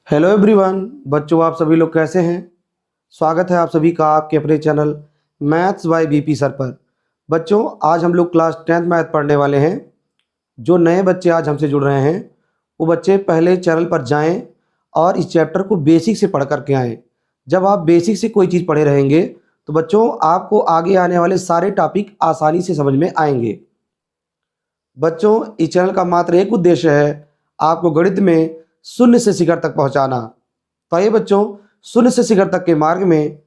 Hello everyone, बच्चों आप सभी लोग कैसे हैं। स्वागत है आप सभी का आपके अपने channel maths by BP sir पर। बच्चों आज हम लोग क्लास 10th मैथ पढ़ने वाले हैं। जो नए बच्चे आज हमसे जुड़ रहे हैं वो बच्चे पहले चैनल पर जाएं और इस चैप्टर को बेसिक से पढ़ करके आएँ। जब आप बेसिक से कोई चीज़ पढ़े रहेंगे तो बच्चों आपको आगे आने वाले सारे टॉपिक आसानी से समझ में आएंगे। बच्चों इस चैनल का मात्र एक उद्देश्य है, आपको गणित में शून्य से शिखर तक पहुंचाना। तो आइए बच्चों, शून्य से शिखर तक के मार्ग में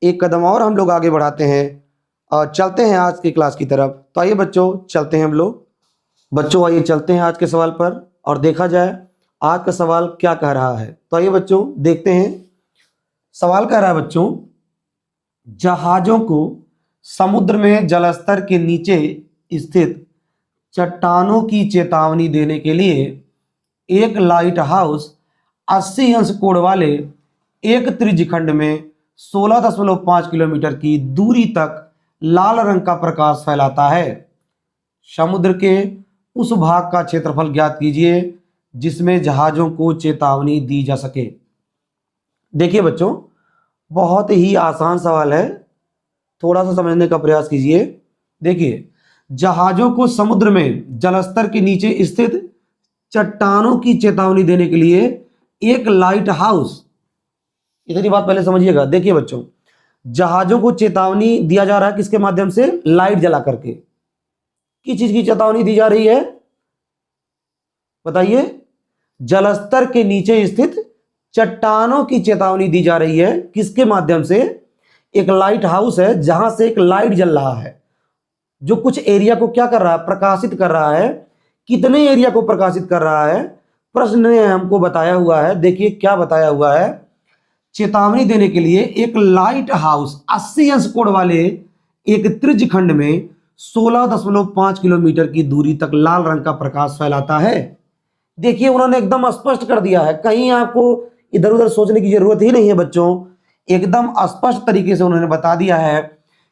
एक कदम और हम लोग आगे बढ़ाते हैं और चलते हैं आज की क्लास की तरफ। तो आइए बच्चों चलते हैं हम लोग। बच्चों आइए चलते हैं आज के सवाल पर और देखा जाए आज का सवाल क्या कह रहा है। तो आइए बच्चों देखते हैं। सवाल कह रहा है बच्चों, जहाजों को समुद्र में जलस्तर के नीचे स्थित चट्टानों की चेतावनी देने के लिए एक लाइट हाउस 80 अंश कोण वाले एक त्रिज्यखंड में 16.5 किलोमीटर की दूरी तक लाल रंग का प्रकाश फैलाता है। समुद्र के उस भाग का क्षेत्रफल ज्ञात कीजिए जिसमें जहाजों को चेतावनी दी जा सके। देखिए बच्चों, बहुत ही आसान सवाल है, थोड़ा सा समझने का प्रयास कीजिए। देखिए, जहाजों को समुद्र में जलस्तर के नीचे स्थित चट्टानों की चेतावनी देने के लिए एक लाइट हाउस, इतनी बात पहले समझिएगा। देखिए बच्चों, जहाजों को चेतावनी दिया जा रहा है किसके माध्यम से? लाइट जला करके। किस चीज की चेतावनी दी जा रही है बताइए? जलस्तर के नीचे स्थित चट्टानों की चेतावनी दी जा रही है किसके माध्यम से? एक लाइट हाउस है जहां से एक लाइट जल रहा है जो कुछ एरिया को क्या कर रहा है? प्रकाशित कर रहा है। कितने एरिया को प्रकाशित कर रहा है? प्रश्न ने हमको बताया हुआ है। देखिए क्या बताया हुआ है। चेतावनी देने के लिए एक लाइट हाउस 80 अंश कोण वाले एक त्रिज्यखंड में 16.5 किलोमीटर की दूरी तक लाल रंग का प्रकाश फैलाता है। देखिए उन्होंने एकदम स्पष्ट कर दिया है, कहीं आपको इधर उधर सोचने की जरूरत ही नहीं है बच्चों। एकदम स्पष्ट तरीके से उन्होंने बता दिया है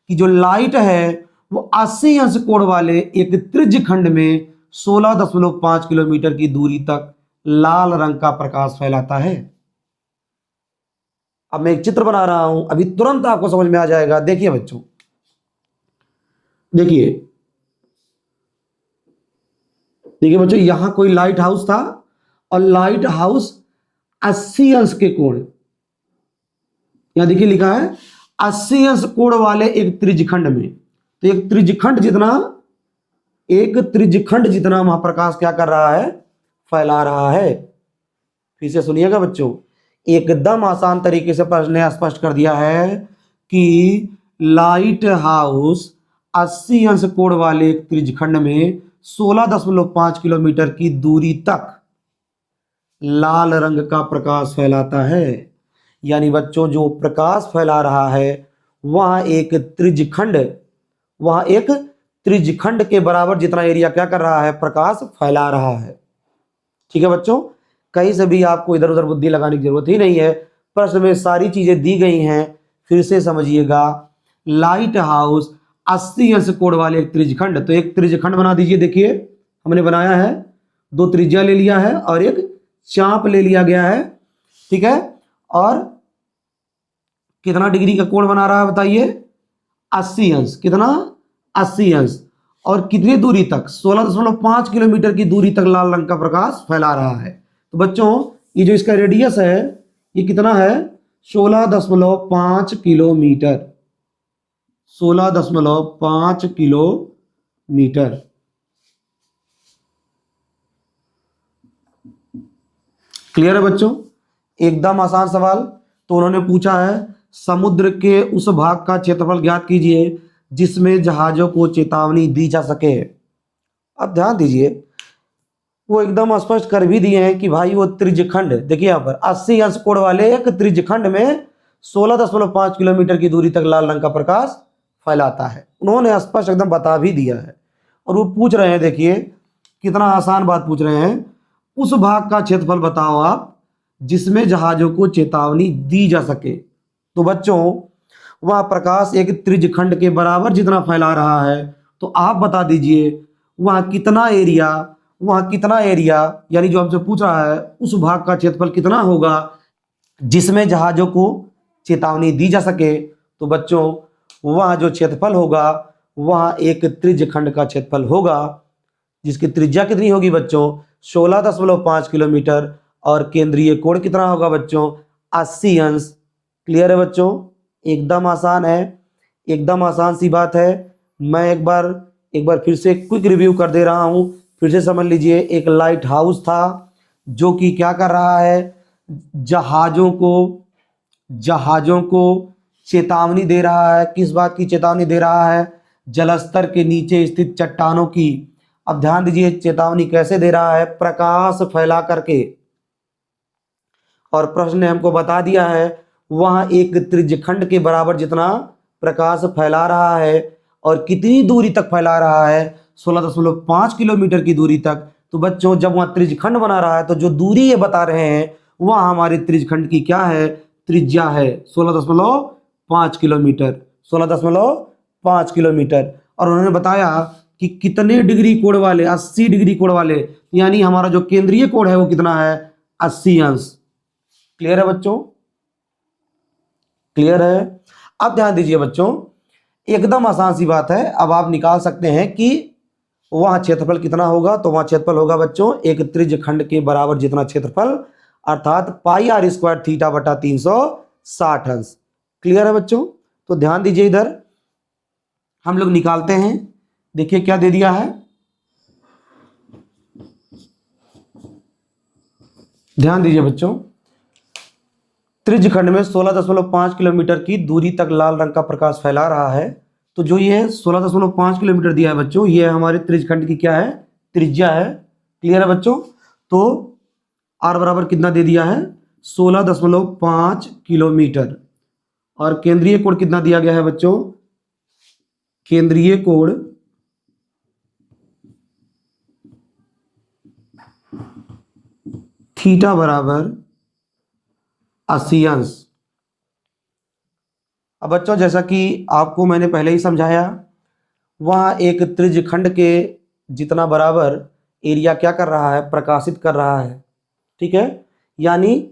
कि जो लाइट है वो 80 अंश कोण वाले एक त्रिज्यखंड में 16.5 किलोमीटर की दूरी तक लाल रंग का प्रकाश फैलाता है। अब मैं एक चित्र बना रहा हूं, अभी तुरंत आपको समझ में आ जाएगा। देखिए बच्चों, देखिए देखिए बच्चों, यहां कोई लाइट हाउस था और लाइट हाउस 80 अंश के कोण, यहां देखिए लिखा है 80 अंश कोण वाले एक त्रिज्यखंड में। तो एक त्रिज्यखंड जितना वहां प्रकाश क्या कर रहा है? फैला रहा है। फिर से सुनिएगा बच्चों, एकदम आसान तरीके से प्रश्न ने स्पष्ट कर दिया है कि लाइट हाउस 80 अंश कोण वाले एक त्रिज्यखंड में 16.5 किलोमीटर की दूरी तक लाल रंग का प्रकाश फैलाता है। यानी बच्चों जो प्रकाश फैला रहा है वहां एक त्रिज्यखंड के बराबर जितना एरिया क्या कर रहा है? प्रकाश फैला रहा है। ठीक है बच्चों, कहीं से भी आपको इधर उधर बुद्धि लगाने की जरूरत ही नहीं है। प्रश्न में सारी चीजें दी गई हैं, फिर से समझिएगा। लाइट हाउस 80 अंश कोण वाले एक त्रिज्यखंड, तो एक त्रिज्यखंड बना दीजिए। देखिए हमने बनाया है, 2 त्रिज्या ले लिया है और एक चाप ले लिया गया है। ठीक है, और कितना डिग्री का कोण बना रहा है बताइए? 80 अंश। कितना? 80 अंश। और कितनी दूरी तक? 16.5 किलोमीटर की दूरी तक लाल रंग का प्रकाश फैला रहा है। तो बच्चों ये जो इसका रेडियस है ये कितना है? 16.5 किलोमीटर। 16.5 किलोमीटर। क्लियर है बच्चों? एकदम आसान सवाल। तो उन्होंने पूछा है समुद्र के उस भाग का क्षेत्रफल ज्ञात कीजिए जिसमें जहाजों को चेतावनी दी जा सके। अब ध्यान दीजिए, वो एकदम स्पष्ट कर भी दिए हैं कि भाई वो त्रिज्यखंड, देखिए यहाँ पर 80 अंश कोण वाले एक त्रिज्यखंड में 16.5 किलोमीटर की दूरी तक लाल रंग का प्रकाश फैलाता है। उन्होंने स्पष्ट एकदम बता भी दिया है। और वो पूछ रहे हैं, देखिए कितना आसान बात पूछ रहे हैं, उस भाग का क्षेत्रफल बताओ आप जिसमें जहाजों को चेतावनी दी जा सके। तो बच्चों वह प्रकाश एक त्रिज्यखंड के बराबर जितना फैला रहा है, तो आप बता दीजिए वह कितना एरिया वहाँ कितना एरिया, यानी जो हमसे पूछ रहा है उस भाग का क्षेत्रफल कितना होगा जिसमें जहाज़ों को चेतावनी दी जा सके। तो बच्चों वहाँ जो क्षेत्रफल होगा वहाँ एक त्रिज्य खंड का क्षेत्रफल होगा जिसकी त्रिज्या कितनी होगी बच्चों 16.5 किलोमीटर और केंद्रीय कोण कितना होगा बच्चों 80 अंश। क्लियर है बच्चों, एकदम आसान है, एकदम आसान सी बात है। मैं एक बार फिर से क्विक रिव्यू कर दे रहा हूँ, फिर से समझ लीजिए। एक लाइट हाउस था जो कि क्या कर रहा है, जहाज़ों को चेतावनी दे रहा है। किस बात की चेतावनी दे रहा है, जलस्तर के नीचे स्थित चट्टानों की। अब ध्यान दीजिए चेतावनी कैसे दे रहा है, प्रकाश फैला करके। और प्रश्न ने हमको बता दिया है वहां एक त्रिज्यखंड के बराबर जितना प्रकाश फैला रहा है और कितनी दूरी तक फैला रहा है 16.5 किलोमीटर की दूरी तक। तो बच्चों जब वहां त्रिज्यखंड बना रहा है तो जो दूरी ये बता रहे हैं वह हमारे त्रिज्यखंड की क्या है, त्रिज्या है 16.5 किलोमीटर, 16.5 किलोमीटर। और उन्होंने बताया कि कितने डिग्री कोण वाले, 80 डिग्री कोण वाले, यानी हमारा जो केंद्रीय कोण है वो कितना है 80 अंश। क्लियर है बच्चों, क्लियर है। अब ध्यान दीजिए बच्चों, एकदम आसान सी बात है। अब आप निकाल सकते हैं कि वहां क्षेत्रफल कितना होगा। तो वहां क्षेत्रफल होगा बच्चों एक त्रिज्य खंड के बराबर जितना क्षेत्रफल, अर्थात पाई आर स्क्वायर थीटा बटा 360 अंश। क्लियर है बच्चों, तो ध्यान दीजिए इधर हम लोग निकालते हैं। देखिए क्या दे दिया है, ध्यान दीजिए बच्चों, त्रिज्य खंड में 16.5 किलोमीटर की दूरी तक लाल रंग का प्रकाश फैला रहा है। तो जो ये 16.5 किलोमीटर दिया है बच्चों, ये हमारे त्रिज्य खंड की क्या है, त्रिज्या है। क्लियर है बच्चों, तो आर बराबर कितना दे दिया है 16.5 किलोमीटर। और केंद्रीय कोण कितना दिया गया है बच्चों, केंद्रीय कोण थीटा बराबर 80 अंश। अब बच्चों जैसा कि आपको मैंने पहले ही समझाया, वहाँ एक त्रिज्य खंड के जितना बराबर एरिया क्या कर रहा है, प्रकाशित कर रहा है। ठीक है, यानी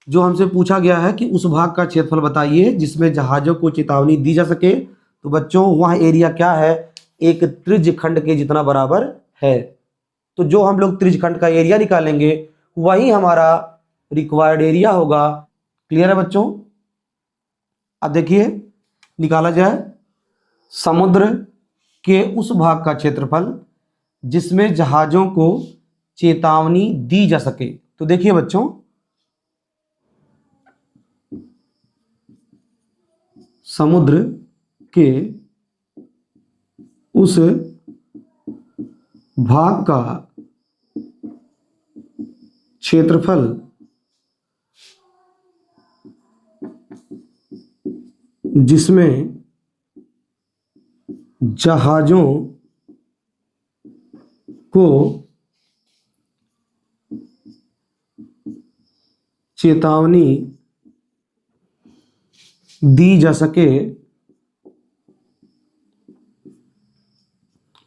जो हमसे पूछा गया है कि उस भाग का क्षेत्रफल बताइए जिसमें जहाज़ों को चेतावनी दी जा सके। तो बच्चों वह एरिया क्या है, एक त्रिज्य खंड के जितना बराबर है। तो जो हम लोग त्रिज्य खंड का एरिया निकालेंगे वही हमारा रिक्वायर्ड एरिया होगा। क्लियर है बच्चों। अब देखिए निकाला जाए समुद्र के उस भाग का क्षेत्रफल जिसमें जहाज़ों को चेतावनी दी जा सके। तो देखिए बच्चों, समुद्र के उस भाग का क्षेत्रफल जिसमें जहाज़ों को चेतावनी दी जा सके।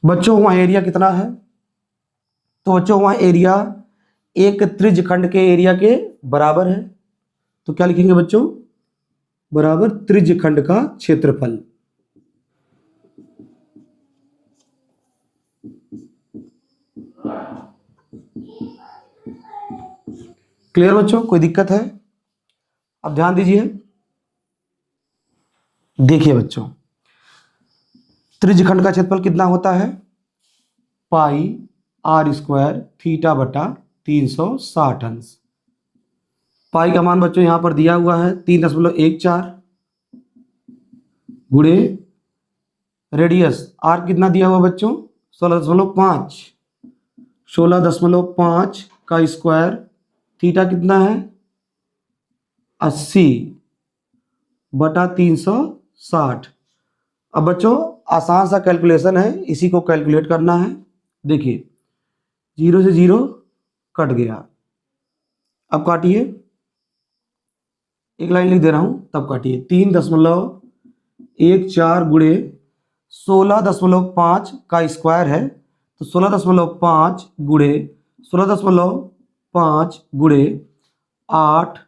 बच्चों वहाँ एरिया कितना है, तो बच्चों वहाँ एरिया एक त्रिज्य खंड के एरिया के बराबर है। तो क्या लिखेंगे बच्चों, बराबर त्रिज्य खंड का क्षेत्रफल। क्लियर बच्चों, कोई दिक्कत है। अब ध्यान दीजिए, देखिए बच्चों त्रिज्य खंड का क्षेत्रफल कितना होता है, पाई आर स्क्वायर थीटा बटा 360 अंश। पाई का मान बच्चों यहां पर दिया हुआ है 3.14 गुणे रेडियस आर कितना दिया हुआ बच्चों 16.5, 16.5 का स्क्वायर, थीटा कितना है 80 बटा 360। अब बच्चों आसान सा कैलकुलेशन है, इसी को कैलकुलेट करना है। देखिए 0 से 0 कट गया, अब काटिए, एक लाइन लिख दे रहा हूं तब काटिए। 3.14 गुणे 16.5 का स्क्वायर है तो 16.5 गुणे 16.5 गुणे 8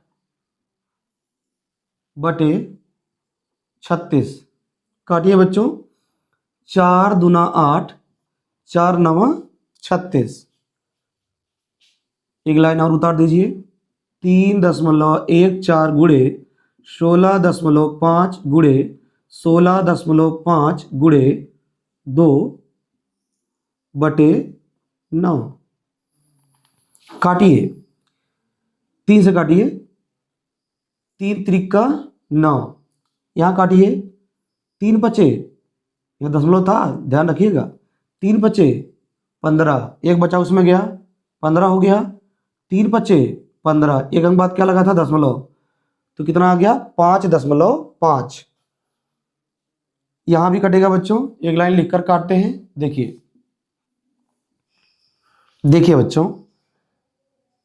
बटे 36। काटिए बच्चों, 4 दूना 8, 4 नवा 36। एक लाइन और उतार दीजिए। 3.14 गुणे 16.5 गुणे 16.5 गुणे 2 बटे 9। काटिए, 3 से काटिए, 3 त्रिका 9। यहाँ काटिए, 3 बचे, यहाँ दशमलव था, ध्यान रखिएगा। 3 बचे 15, एक बचा उसमें गया, 15 हो गया। 3 बचे 15, एक अंक बाद क्या लगा था? दशमलव, तो कितना आ गया? 5.5। यहां भी कटेगा बच्चों, एक लाइन लिखकर काटते हैं। देखिए देखिए बच्चों,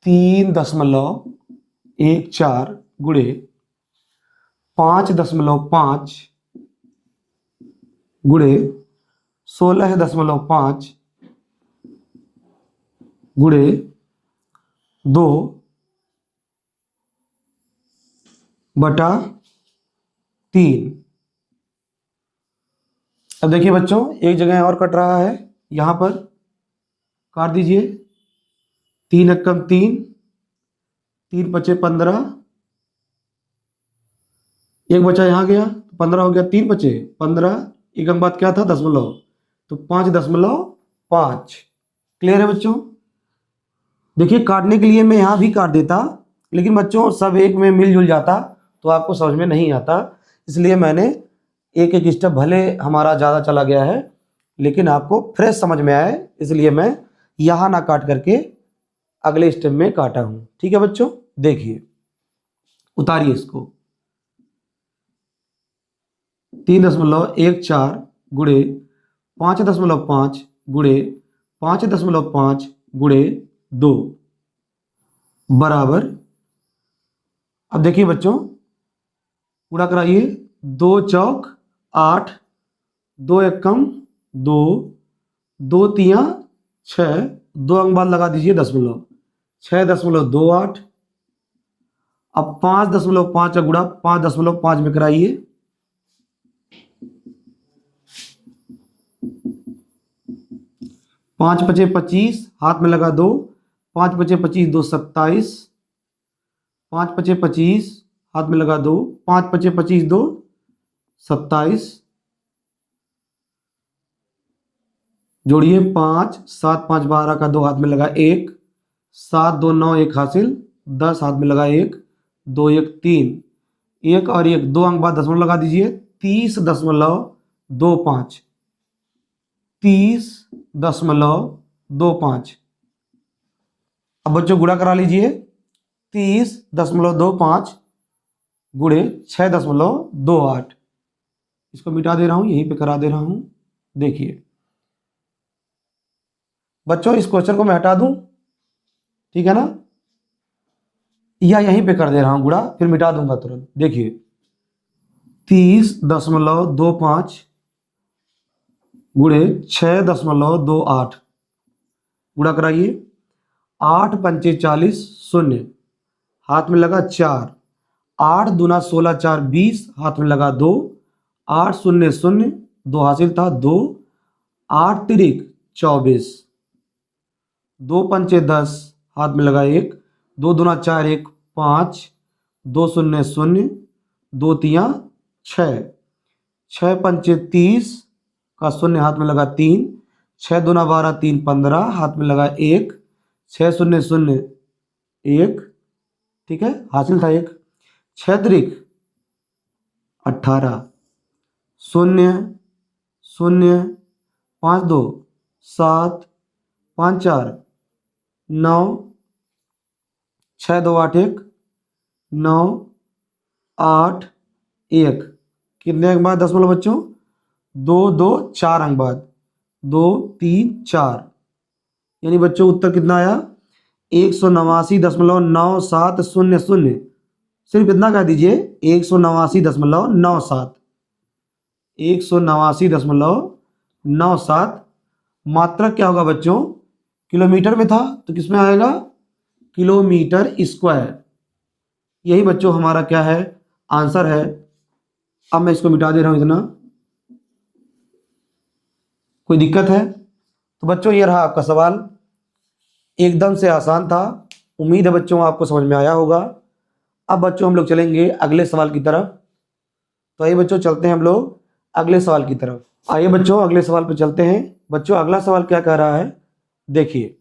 3.14 गुणे 5.5 गुणे 16.5 गुणे 2 बटा 3। अब देखिए बच्चों, एक जगह और कट रहा है, यहां पर काट दीजिए। 3 एकम 3, 3 बचे 15, एक बचा यहां गया, 15 हो गया। 3 बचे 15, एक अंक बाद क्या था? दशमलव, तो 5.5। क्लियर है बच्चों? देखिए, काटने के लिए मैं यहां भी काट देता, लेकिन बच्चों सब एक में मिलजुल जाता तो आपको समझ में नहीं आता, इसलिए मैंने एक एक स्टेप, भले हमारा ज़्यादा चला गया है लेकिन आपको फ्रेश समझ में आए, इसलिए मैं यहाँ ना काट करके अगले स्टेप में काटा हूँ। ठीक है बच्चों, देखिए, उतारिए इसको। 3.14 गुणे 5.5 गुणे 5.5 गुणे 2 बराबर, अब देखिए बच्चों, पूरा कराइए। 2 चौक 8, 2 एकम 2, 2 तिया 6, 2 अंक बाद लगा दीजिए दशमलव, 6.28। अब 5.5 का गुणा 5.5 में कराइए। 5 पचे 25, हाथ में लगा 2, 5 पचे 25, 2 27, 5 पचे 25, हाथ में लगा 2, 5 पचे 25, 2 27। जोड़िए 5, 7 5 12 का 2 हाथ में लगा 1, 7 2 9 1 हासिल, 10 हाथ में लगा 1, 2 1 3, 1 और 1 2 अंक बाद दशमलव लगा दीजिए। 30.25, 30.25। अब बच्चों गुणा करा लीजिए। 30.25 गुणे 6.28। इसको मिटा दे रहा हूं, यहीं पे करा दे रहा हूं। देखिए बच्चों, इस क्वेश्चन को मैं हटा दूं, ठीक है ना, या यहीं पे कर दे रहा हूं गुणा, फिर मिटा दूंगा तुरंत। देखिए 30.25 गुणे 6.28, गुणा कराइए। 8 पंचे 40, 0, हाथ में लगा 4, 8 दूना 16 4 20, हाथ में लगा 2, 8 0 0, 2 हासिल था 2, 8 तिरिक 24, 2 पंचे 10, हाथ में लगा 1, 2 दूना 4 1 5, 2 0 0, 2 तिया 6, 6 पंचे 30 का 0 हाथ में लगा 3, 6 दूना 12 3 15, हाथ में लगा 1, 6 0 0 1, ठीक है, हासिल था 1, 6 तिरिक 18, 0 0, 5 2 7, 5 4 9, 6 2 8 1 9 8 1, कितने अंक बाद दशमलव बच्चों? 2 2 4 अंक बाद, 2 3 4, यानी बच्चों उत्तर कितना आया? 189.9700। सिर्फ इतना कह दीजिए, 189.97, 189.97 मात्रक क्या होगा बच्चों, किलोमीटर में था तो किस में आएगा, किलोमीटर स्क्वायर। यही बच्चों हमारा क्या है, आंसर है। अब मैं इसको मिटा दे रहा हूं, इतना कोई दिक्कत है? तो बच्चों ये रहा आपका सवाल, एकदम से आसान था। उम्मीद है बच्चों आपको समझ में आया होगा। अब बच्चों हम लोग चलेंगे अगले सवाल की तरफ। तो आइए बच्चों चलते हैं हम लोग अगले सवाल की तरफ। आइए बच्चों अगले सवाल पर चलते हैं। बच्चों अगला सवाल क्या कह रहा है, देखिए,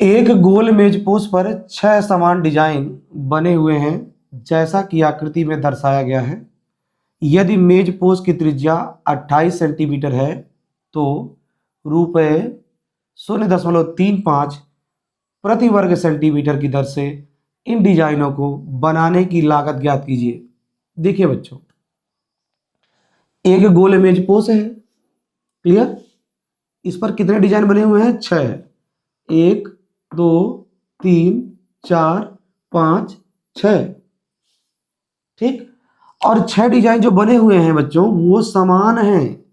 एक गोल मेजपोश पर 6 समान डिजाइन बने हुए हैं जैसा कि आकृति में दर्शाया गया है। यदि मेजपोश की त्रिज्या 28 सेंटीमीटर है तो रुपए 0.35 प्रति वर्ग सेंटीमीटर की दर से इन डिजाइनों को बनाने की लागत ज्ञात कीजिए। देखिए बच्चों, एक गोल मेजपोश है, क्लियर, इस पर कितने डिजाइन बने हुए हैं, 6। 1 2 3 4 5 6, ठीक। और 6 डिजाइन जो बने हुए हैं बच्चों वो समान हैं,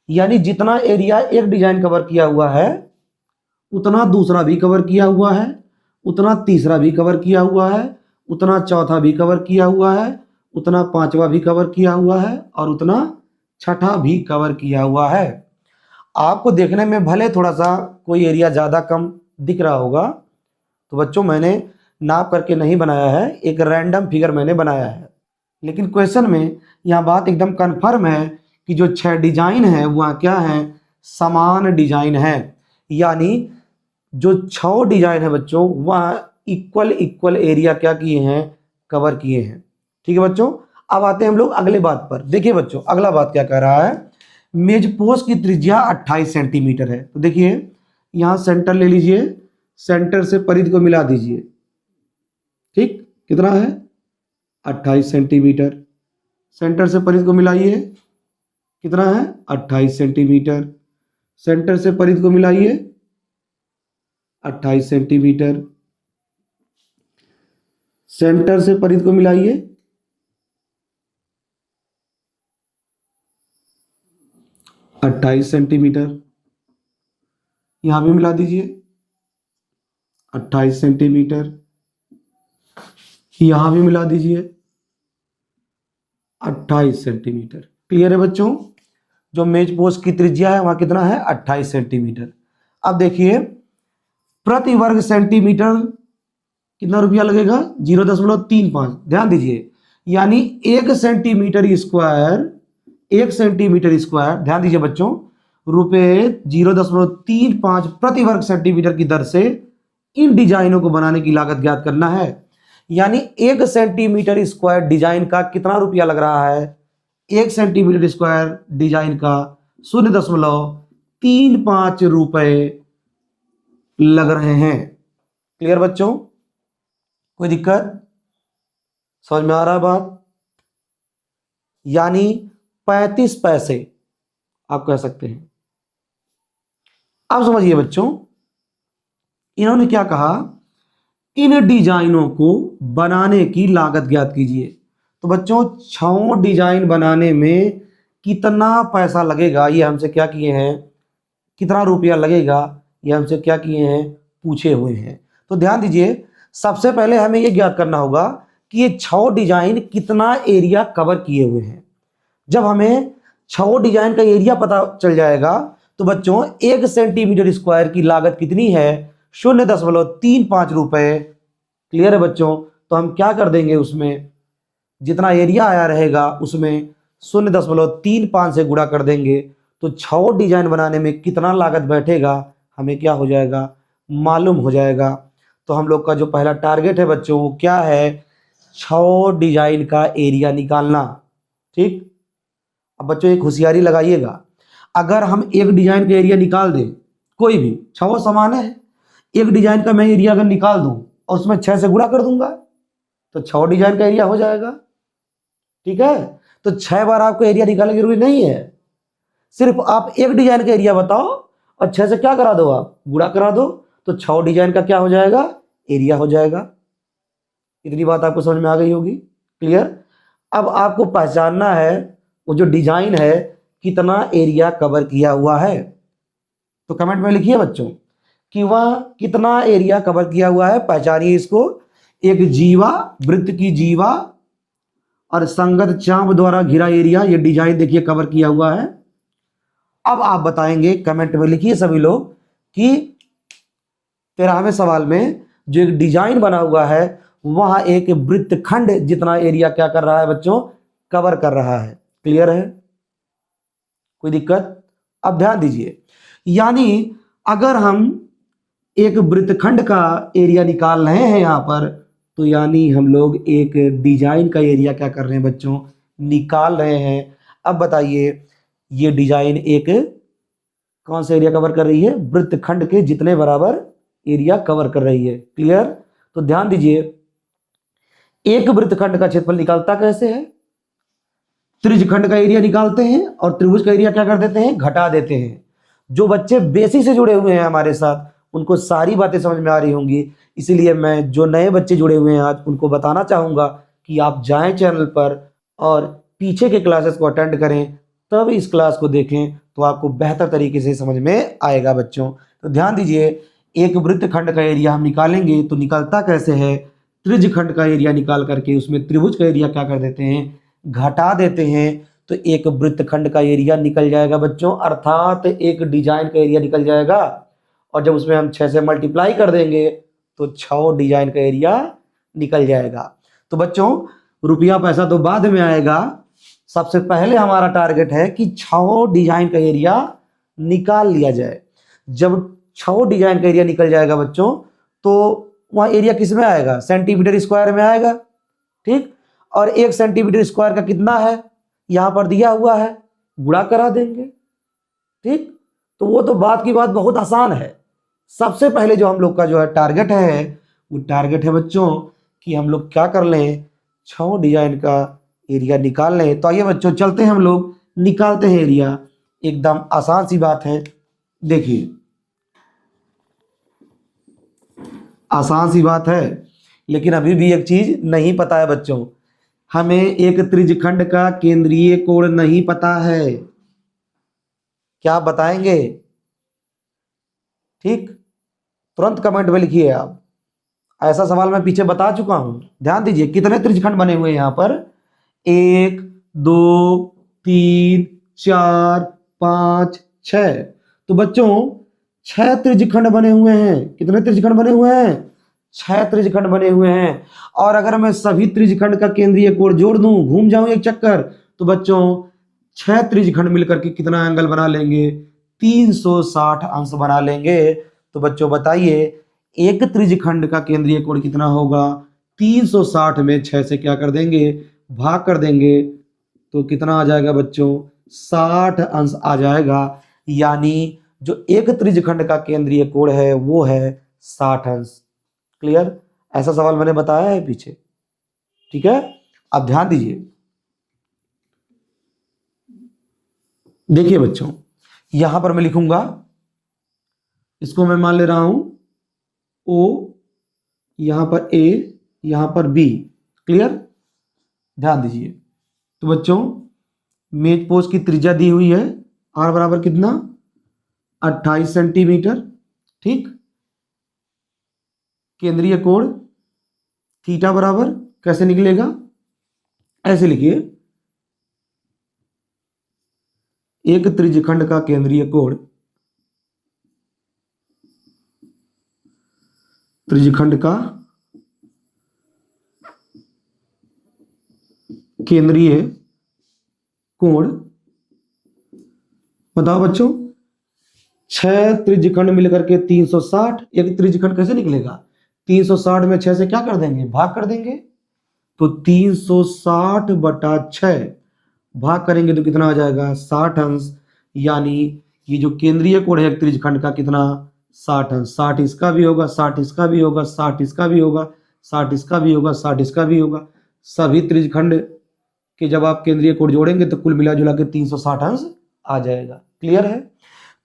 यानी जितना एरिया एक डिजाइन कवर किया हुआ है उतना दूसरा भी कवर किया हुआ है, उतना तीसरा भी कवर किया हुआ है, उतना चौथा भी कवर किया हुआ है, उतना पांचवा भी कवर किया हुआ है और उतना छठा भी कवर किया हुआ है। आपको देखने में भले थोड़ा सा कोई एरिया ज़्यादा कम दिख रहा होगा, तो बच्चों मैंने नाप करके नहीं बनाया है, एक रैंडम फिगर मैंने बनाया है। लेकिन क्वेश्चन में यह बात एकदम कन्फर्म है कि जो 6 डिजाइन है वह क्या है, समान डिजाइन है। यानी जो 6 डिजाइन है बच्चों वह इक्वल एरिया क्या किए हैं, कवर किए हैं। ठीक है बच्चों, अब आते हैं हम लोग अगले बात पर। देखिए बच्चों अगला बात क्या कह रहा है, मेजपोश की त्रिज्या 28 सेंटीमीटर है। तो देखिए यहां सेंटर ले लीजिए, सेंटर से परिधि को मिला दीजिए, ठीक, कितना है 28 सेंटीमीटर। सेंटर से परिधि को मिलाइए, कितना है 28 सेंटीमीटर। सेंटर से परिधि को मिलाइए 28 सेंटीमीटर। सेंटर से परिधि को मिलाइए 28 सेंटीमीटर। यहां भी मिला दीजिए 28 सेंटीमीटर। यहां भी मिला दीजिए 28 सेंटीमीटर। क्लियर है बच्चों, जो मेजपोश की त्रिज्या है वहां कितना है 28 सेंटीमीटर। अब देखिए प्रति वर्ग सेंटीमीटर कितना रुपया लगेगा, 0.35। ध्यान दीजिए, यानी 1 सेंटीमीटर स्क्वायर, ध्यान दीजिए बच्चों, रुपए 0.35 प्रति वर्ग सेंटीमीटर की दर से इन डिजाइनों को बनाने की लागत ज्ञात करना है। यानी 1 सेंटीमीटर स्क्वायर डिजाइन का कितना रुपया लग रहा है, 1 सेंटीमीटर स्क्वायर डिजाइन का 0.35 रुपए लग रहे हैं। क्लियर बच्चों, कोई दिक्कत, समझ में आ रहा है बात? यानी 35 पैसे आप कह सकते हैं। अब समझिए बच्चों, इन्होंने क्या कहा, इन डिजाइनों को बनाने की लागत ज्ञात कीजिए। तो बच्चों 6 डिजाइन बनाने में कितना पैसा लगेगा ये हमसे क्या किए हैं, कितना रुपया लगेगा ये हमसे क्या किए हैं, पूछे हुए हैं। तो ध्यान दीजिए, सबसे पहले हमें ये ज्ञात करना होगा कि ये 6 डिजाइन कितना एरिया कवर किए हुए हैं। जब हमें 6 डिजाइन का एरिया पता चल जाएगा तो बच्चों 1 सेंटीमीटर स्क्वायर की लागत कितनी है, 0.35 रुपए। क्लियर है बच्चों, तो हम क्या कर देंगे, उसमें जितना एरिया आया रहेगा उसमें 0.35 से गुणा कर देंगे। तो 6 डिजाइन बनाने में कितना लागत बैठेगा हमें क्या हो जाएगा, मालूम हो जाएगा। तो हम लोग का जो पहला टारगेट है बच्चों वो क्या है, 6 डिजाइन का एरिया निकालना। ठीक, अब बच्चों एक होशियारी लगाइएगा, अगर हम एक डिजाइन का एरिया निकाल दें, कोई भी 6 समान है, एक डिजाइन का मैं एरिया अगर निकाल दूं और उसमें 6 से गुणा कर दूंगा तो 6 डिजाइन का एरिया हो जाएगा। ठीक है, तो 6 बार आपको एरिया निकालने की जरूरी नहीं है, सिर्फ आप एक डिजाइन का एरिया बताओ और 6 से क्या करा दो, आप गुणा करा दो, तो 6 डिजाइन का क्या हो जाएगा, एरिया हो जाएगा। इतनी बात आपको समझ में आ गई होगी, क्लियर। अब आपको पहचानना है वो जो डिजाइन है कितना एरिया कवर किया हुआ है। तो कमेंट में लिखिए बच्चों कि वह कितना एरिया कवर किया हुआ है, पहचानिए इसको। एक जीवा, वृत्त की जीवा और संगत चाप द्वारा घिरा एरिया, ये डिजाइन देखिए कवर किया हुआ है। अब आप बताएंगे, कमेंट में लिखिए सभी लोग कि 13वें सवाल में जो एक डिजाइन बना हुआ है वहां एक वृत्तखंड जितना एरिया क्या कर रहा है बच्चों, कवर कर रहा है। क्लियर है, कोई दिक्कत? अब ध्यान दीजिए, यानी अगर हम एक वृत्तखंड का एरिया निकाल रहे हैं यहां पर, तो यानी हम लोग एक डिजाइन का एरिया क्या कर रहे हैं बच्चों, निकाल रहे हैं। अब बताइए, ये डिजाइन एक कौन सा एरिया कवर कर रही है, वृत्तखंड के जितने बराबर एरिया कवर कर रही है। क्लियर? तो ध्यान दीजिए, एक वृत्तखंड का क्षेत्रफल निकालता कैसे है, त्रिज्यखंड का एरिया निकालते हैं और त्रिभुज का एरिया क्या कर देते हैं, घटा देते हैं। जो बच्चे बेसिक से जुड़े हुए हैं हमारे साथ, उनको सारी बातें समझ में आ रही होंगी, इसीलिए मैं जो नए बच्चे जुड़े हुए हैं आज उनको बताना चाहूंगा कि आप जाएं चैनल पर और पीछे के क्लासेस को अटेंड करें, तब इस क्लास को देखें तो आपको बेहतर तरीके से समझ में आएगा बच्चों। तो ध्यान दीजिए, एक वृत्तखंड का एरिया हम निकालेंगे तो निकलता कैसे है, त्रिज्यखंड का एरिया निकाल करके उसमें त्रिभुज का एरिया क्या कर देते हैं, घटा देते हैं। तो एक वृत्तखंड का एरिया निकल जाएगा बच्चों, अर्थात एक डिजाइन का एरिया निकल जाएगा। और जब उसमें हम 6 से मल्टीप्लाई कर देंगे तो 6 डिजाइन का एरिया निकल जाएगा। तो बच्चों, रुपया पैसा तो बाद में आएगा, सबसे पहले हमारा टारगेट है कि 6 डिजाइन का एरिया निकाल लिया जाए। जब 6 डिजाइन का एरिया निकल जाएगा बच्चों, तो वहाँ एरिया किस में आएगा, सेंटीमीटर स्क्वायर में आएगा। ठीक, और 1 सेंटीमीटर स्क्वायर का कितना है, यहाँ पर दिया हुआ है, गुणा करा देंगे। ठीक, तो वो तो बात की बात बहुत आसान है। सबसे पहले जो हम लोग का जो है टारगेट है, वो टारगेट है बच्चों कि हम लोग क्या कर लें, 6 डिजाइन का एरिया निकाल लें। तो आइए बच्चों, चलते हैं हम लोग निकालते हैं एरिया। एकदम आसान सी बात है, देखिए आसान सी बात है, लेकिन अभी भी एक चीज नहीं पता है बच्चों, हमें एक त्रिज्यखंड का केंद्रीय कोण नहीं पता है। क्या आप बताएंगे? ठीक, तुरंत कमेंट में लिखिए आप। ऐसा सवाल मैं पीछे बता चुका हूं। ध्यान दीजिए, कितने त्रिज्यखंड बने हुए हैं यहां पर, 1 2 3 4 5 6। तो बच्चों 6 त्रिज्यखंड बने हुए हैं। कितने त्रिज्यखंड बने हुए हैं, 6 त्रिज्यखंड बने हुए हैं। और अगर मैं सभी त्रिज्यखंड का केंद्रीय कोण जोड़ दूं, घूम जाऊं एक चक्कर, तो बच्चों 6 त्रिज्यखंड मिलकर के कितना एंगल बना लेंगे, 360 अंश बना लेंगे। तो बच्चों बताइए, एक त्रिज्यखंड का केंद्रीय कोण कितना होगा, 360 में 6 से क्या कर देंगे, भाग कर देंगे, तो कितना आ जाएगा बच्चों, 60 अंश आ जाएगा। यानी जो एक त्रिज्यखंड का केंद्रीय कोण है वो है 60 अंश। क्लियर? ऐसा सवाल मैंने बताया है पीछे। ठीक है, अब ध्यान दीजिए, देखिए बच्चों, यहां पर मैं लिखूंगा, इसको मैं मान ले रहा हूं O, यहां पर A, यहां पर B। क्लियर? ध्यान दीजिए, तो बच्चों मेज पोस्ट की त्रिज्या दी हुई है, R बराबर कितना, 28 सेंटीमीटर। ठीक, केंद्रीय कोण थीटा बराबर कैसे निकलेगा, ऐसे लिखिए, एक त्रिज्यखंड का केंद्रीय कोण, त्रिज्यखंड का केंद्रीय कोण, बताओ बच्चों, 6 त्रिज्यखंड मिलकर के 360। एक त्रिज्यखंड कैसे निकलेगा, 360 में 6 से क्या कर देंगे, भाग कर देंगे। तो 360 बटा 6 भाग करेंगे तो कितना आ जाएगा, 60 अंश। यानी ये जो केंद्रीय कोण है त्रिज्यखंड का, कितना, 60 अंश। 60 इसका भी होगा, 60 इसका भी होगा, 60 इसका भी होगा, 60 इसका भी होगा, 60 इसका भी होगा। सभी त्रिज्यखंड के जब आप केंद्रीय कोण जोड़ेंगे तो कुल मिला जुला के 360 अंश आ जाएगा। क्लियर है?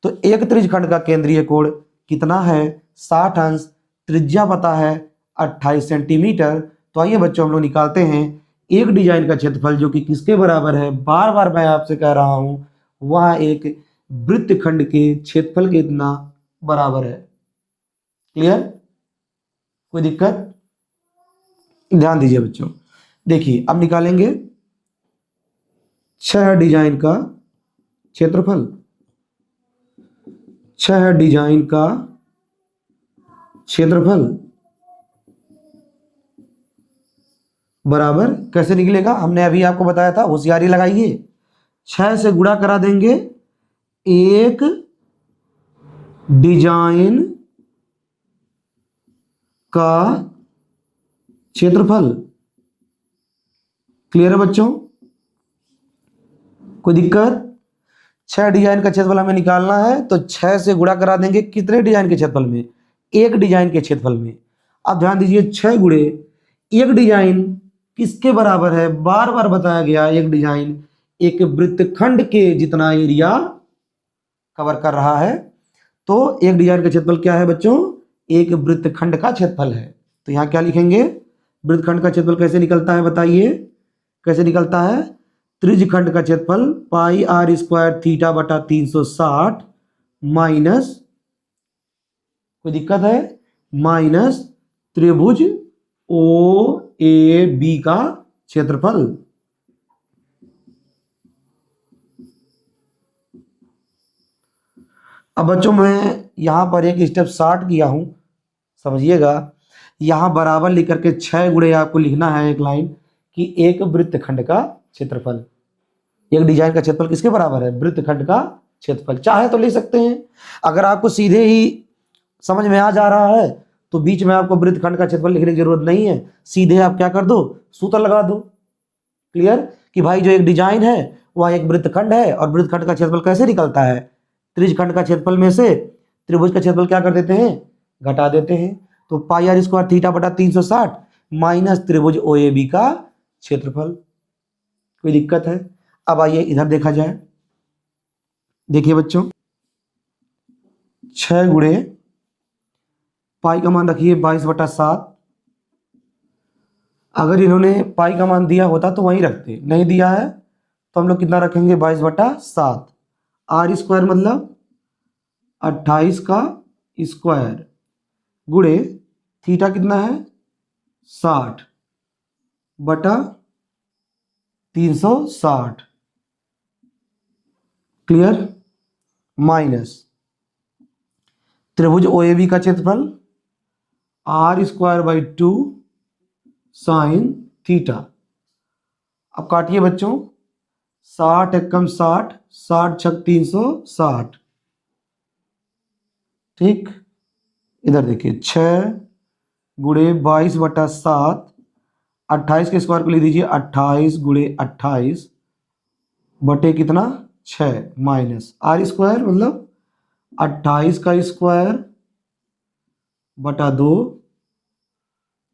तो एक त्रिज्यखंड का केंद्रीय कोण कितना है, 60 अंश। त्रिज्या पता है 28 सेंटीमीटर। तो आइए बच्चों, हम लोग निकालते हैं एक डिजाइन का क्षेत्रफल, जो कि किसके बराबर है, बार बार मैं आपसे कह रहा हूं, वह एक वृत्तखंड के क्षेत्रफल के इतना बराबर है। क्लियर? कोई दिक्कत? ध्यान दीजिए बच्चों, देखिए अब निकालेंगे 6 डिजाइन का क्षेत्रफल। 6 डिजाइन का क्षेत्रफल बराबर कैसे निकलेगा, हमने अभी आपको बताया था, होशियारी लगाइए। 6 से गुणा करा देंगे एक डिजाइन का क्षेत्रफल। क्लियर है बच्चों? कोई दिक्कत? 6 डिजाइन का क्षेत्रफल हमें निकालना है, तो 6 से गुणा करा देंगे कितने डिजाइन के क्षेत्रफल में? एक डिजाइन के क्षेत्रफल में। अब ध्यान दीजिए, 6 गुणे एक डिजाइन किसके बराबर है? बार बार बताया गया, एक डिजाइन एक वृत्तखंड के जितना एरिया कवर कर रहा है। तो एक डिजाइन का क्षेत्रफल क्या है बच्चों? एक वृत्तखंड का क्षेत्रफल है। तो यहां क्या लिखेंगे? वृत्तखंड का क्षेत्रफल कैसे निकलता है बताइए, कैसे निकलता है? त्रिज्यखंड का क्षेत्रफल पाई आर स्क्वायर थीटा बटा 360 माइनस, कोई दिक्कत है, माइनस त्रिभुज ओ ए बी का क्षेत्रफल। अब बच्चों मैं यहां पर एक स्टेप शॉर्ट किया हूं, समझिएगा। यहां बराबर लिख करके 6 गुणे आपको लिखना है एक लाइन कि एक वृत्तखंड का क्षेत्रफल। एक डिजाइन का क्षेत्रफल किसके बराबर है? वृत्तखंड का क्षेत्रफल। चाहे तो लिख सकते हैं, अगर आपको सीधे ही समझ में आ जा रहा है तो बीच में आपको वृत्तखंड का क्षेत्रफल लिखने की जरूरत नहीं है, सीधे आप क्या कर दो, सूत्र लगा दो। क्लियर? कि भाई जो एक डिजाइन है वह एक वृत्तखंड है, और वृत्तखंड का क्षेत्रफल कैसे निकलता है? त्रिज्यखंड का क्षेत्रफल में से त्रिभुज का क्षेत्रफल क्या कर देते हैं? घटा देते हैं। तो पाई आर स्क्वायर थीटा बटा 360 माइनस त्रिभुज ओ ए बी का क्षेत्रफल। कोई दिक्कत है? अब आइए इधर देखा जाए। देखिए बच्चों, 6 गुणे पाई का मान रखिए 22/7। अगर इन्होंने पाई का मान दिया होता तो वहीं रखते, नहीं दिया है तो हम लोग कितना रखेंगे? 22/7। आर स्क्वायर मतलब 28 का स्क्वायर गुणे थीटा कितना है? 60 बटा 360। क्लियर? माइनस त्रिभुज ओ ए बी का क्षेत्रफल R square by 2 sine theta. अब काटिए बच्चों, 60 एकम 60, 60 छक 360। ठीक, इधर देखिए 6 गुणे 22/7, 28 के स्क्वायर को लिख दीजिए 28 गुणे 28 बटे कितना? 6 माइनस आर स्क्वायर मतलब 28 का स्क्वायर बटा 2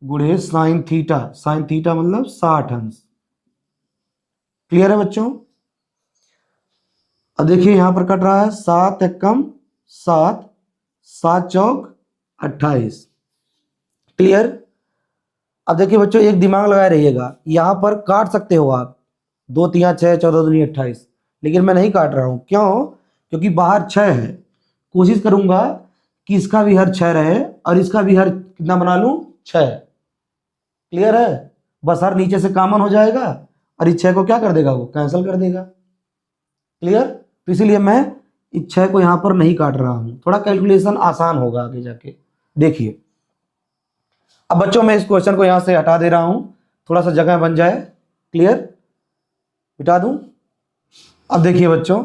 गुणे साइन थीटा, साइन थीटा मतलब 60 अंश। क्लियर है बच्चों? अब देखिए यहां पर कट रहा है 7 एकम 7, 7 चौक 28। क्लियर? अब देखिए बच्चों, एक दिमाग लगाए रहिएगा, यहां पर काट सकते हो आप 2 3 6 14 दूनी 28, लेकिन मैं नहीं काट रहा हूं। क्यों? क्योंकि बाहर 6 है। कोशिश करूंगा कि इसका भी हर 6 रहे और इसका भी हर कितना बना लूं? 6। क्लियर है? बस हर नीचे से कॉमन हो जाएगा और इस 6 को क्या कर देगा? वो कैंसिल कर देगा। क्लियर? तो इसीलिए मैं इस 6 को यहां पर नहीं काट रहा हूं, थोड़ा कैलकुलेशन आसान होगा आगे जाके। देखिए अब बच्चों मैं इस क्वेश्चन को यहां से हटा दे रहा हूं, थोड़ा सा जगह बन जाए। क्लियर? मिटा दूं? अब देखिए बच्चों,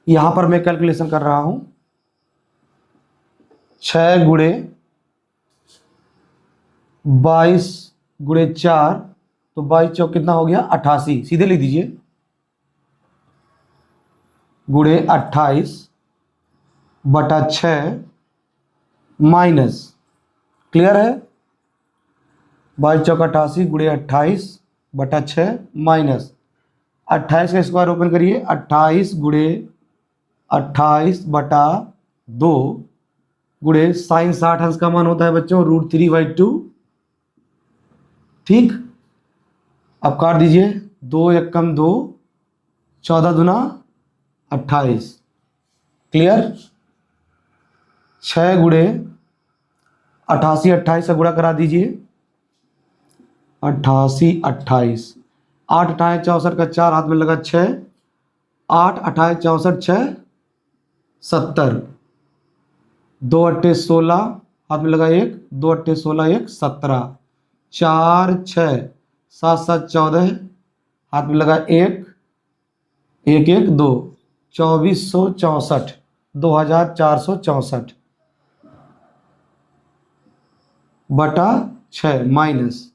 यहां पर मैं कैलकुलेशन कर रहा हूं 6 गुणे 22 गुणे 4, तो 22 चौक कितना हो गया? 88। सीधे लिख दीजिए गुणे 28 बटा 6 माइनस, क्लियर है? 22 चौक 88 गुणे 28 बटा 6 माइनस 28 का स्क्वायर ओपन करिए, 28 गुणे 28 बटा 2 गुणे साइन 60 अंश का मान होता है बच्चों √3/2। ठीक, अब काट दीजिए, 2 एकम 2, 14 दूना 28। क्लियर। 6 गुणे 88, 28 से गुणा करा दीजिए। 88, 28, 8 अठाई 64 का 4 हाथ में लगा 6, 8 अठाई 64 6 70, 2 अट्ठे 16 हाथ में लगा 1, 2 अट्ठे 16 1 17, 4 6 7 7 14 हाथ में लगा 1, 1 1 2, 2464, 2464 बटा 6 माइनस,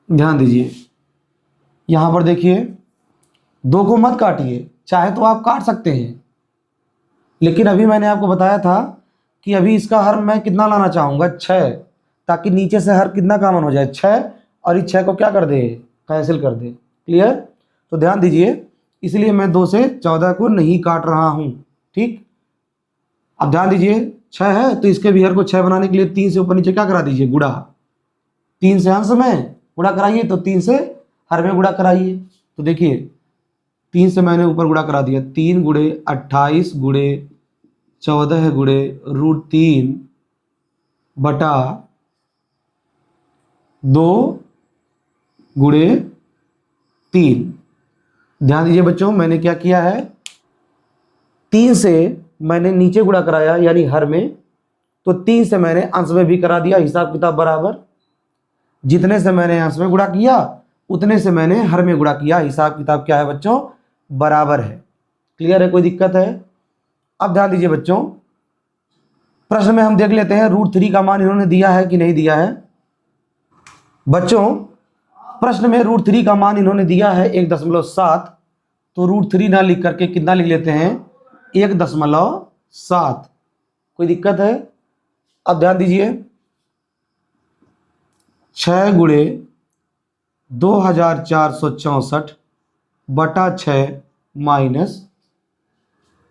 ध्यान दीजिए यहां पर देखिए 2 को मत काटिए, चाहे तो आप काट सकते हैं, लेकिन अभी मैंने आपको बताया था कि अभी इसका हर मैं कितना लाना चाहूंगा 6, ताकि नीचे से हर कितना कॉमन हो जाए 6, और इस 6 को क्या कर दे, कैंसिल कर दे। क्लियर। तो ध्यान दीजिए, इसलिए मैं 2 से 14 को नहीं काट रहा हूं। ठीक। अब ध्यान दीजिए 6 है तो इसके भी हर को 6 बनाने के लिए 3 से ऊपर नीचे क्या करा दीजिए, गुणा। 3 से अंश में गुणा कराइए तो 3 से हर में गुणा कराइए। तो देखिए 3 से मैंने ऊपर गुणा करा दिया, 3 गुणे 28 गुणे 14 गुणे √3 बटा 2 गुणे 3। ध्यान दीजिए बच्चों, मैंने क्या किया है, 3 से मैंने नीचे गुणा कराया यानी हर में, तो 3 से मैंने अंश में भी करा दिया, हिसाब किताब बराबर। जितने से मैंने अंश में गुणा किया उतने से मैंने हर में गुणा किया, हिसाब किताब क्या है बच्चों, बराबर है। क्लियर है, कोई दिक्कत है। अब ध्यान दीजिए बच्चों, प्रश्न में हम देख लेते हैं √3 का मान इन्होंने दिया है कि नहीं दिया है। बच्चों प्रश्न में √3 का मान इन्होंने दिया है 1.7, तो √3 ना लिख करके कितना लिख लेते हैं, 1.7। कोई दिक्कत है। अब ध्यान दीजिए 6 गुणे 2464 बटा 6 माइनस,